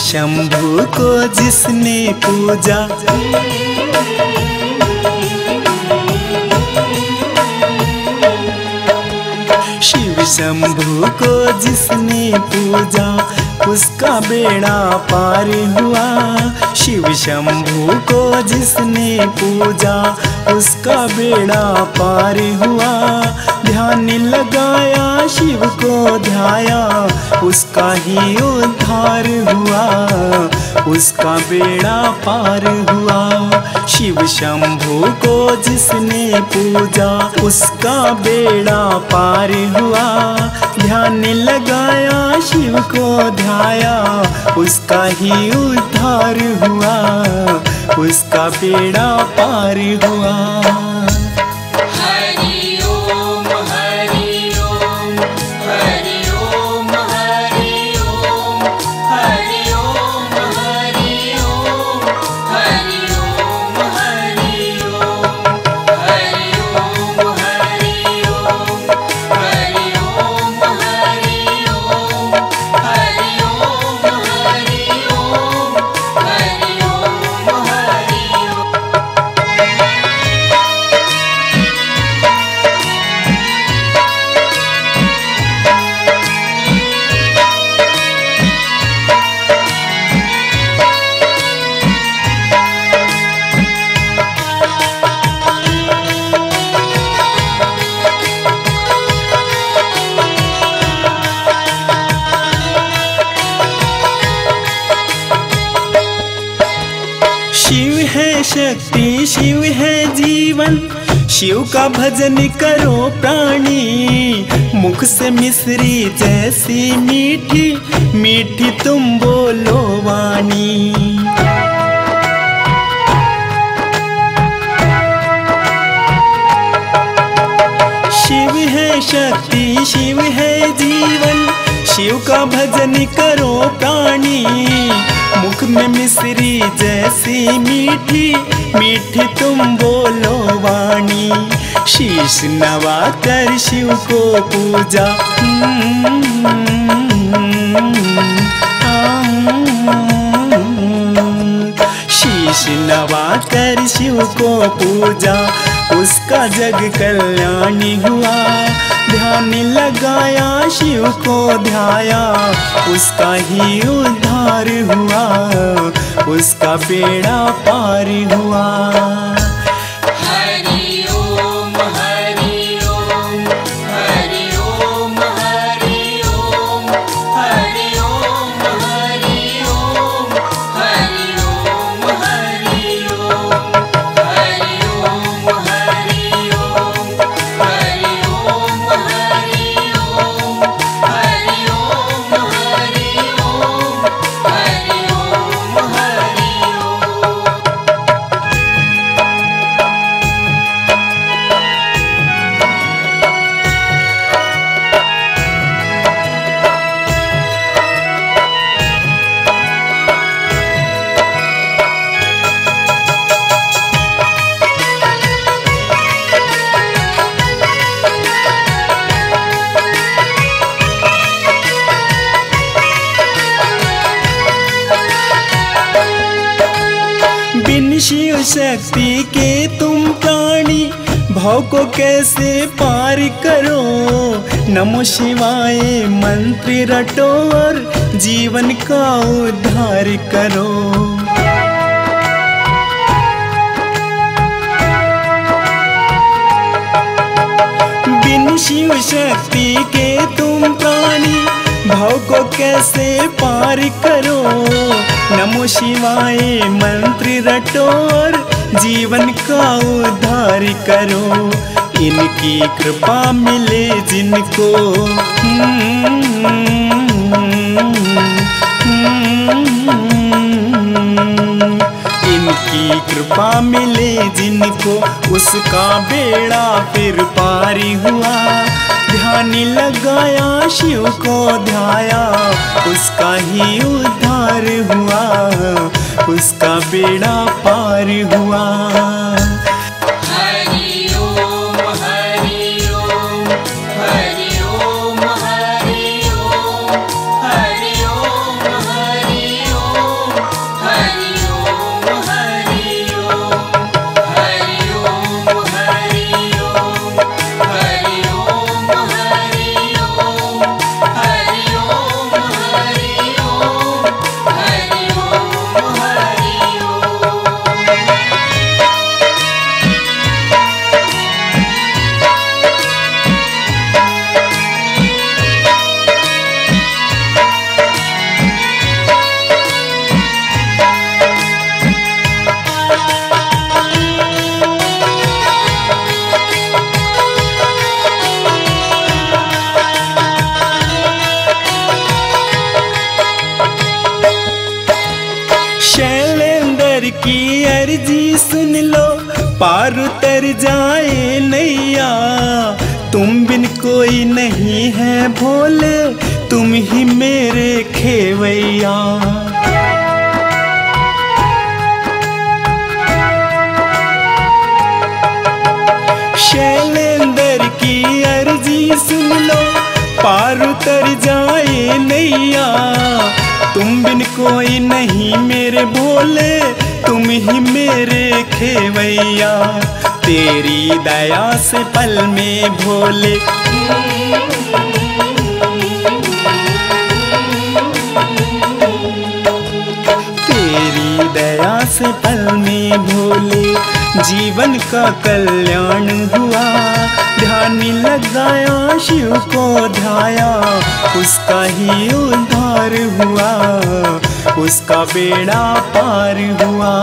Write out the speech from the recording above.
शंभु को जिसने पूजा, शिव शंभु को जिसने पूजा, उसका बेड़ा पार हुआ। शिव शंभु को जिसने पूजा, उसका बेड़ा पार हुआ। ध्यान लगाया शिव को ध्याया, उसका ही उद्धार हुआ, उसका बेड़ा पार हुआ। शिव शंभु को जिसने पूजा, उसका बेड़ा पार हुआ। ध्यान लगाया शिव को ध्याया, उसका ही उद्धार हुआ, उसका बेड़ा पार हुआ। शिव है शक्ति, शिव है जीवन, शिव का भजन करो प्राणी। मुख से मिश्री जैसी मीठी मीठी तुम बोलो वाणी। शिव है शक्ति, शिव है जीवन, शिव का भजन करो प्राणी। मुख में मिश्री जैसी मीठी मीठी तुम बोलो वाणी। शीश नवा कर शिव को पूजा, शीश नवा कर शिव को पूजा, उसका जग कल्याणी हुआ। ध्यान लगाया शिव को ध्याया, उसका ही उद्धार हुआ, उसका बेड़ा पार हुआ। शिव शक्ति के तुम प्राणी, भाव को कैसे पार करो। नमो शिवाय मंत्र रटो और जीवन का उद्धार करो। बिन शिव शक्ति के तुम प्राणी, भाव को कैसे पार करो। नमो शिवाय मंत्र रटो और जीवन का उद्धार करो। इनकी कृपा मिले जिनको, इनकी कृपा मिले जिनको, उसका बेड़ा फिर पारी हुआ। ध्यान लगाया शिव को ध्याया, उसका ही उद्धार हुआ, उसका बेड़ा पार हुआ। हरि ओम की अर्जी सुन लो, पार उतर जाए नैया। तुम बिन कोई नहीं है भोले, तुम ही मेरे खेवैया। शैलेंद्र की अर्जी सुन लो, पार उतर जाए नैया। तुम बिन कोई नहीं मेरे भोले, तुम ही मेरे खेवैया। तेरी दया से पल में भोले, तेरी दया से पल में भोले जीवन का कल्याण हुआ। ध्यान लगाया शिव को ध्याया, उसका ही उद्धार हुआ, उसका बेड़ा पार हुआ।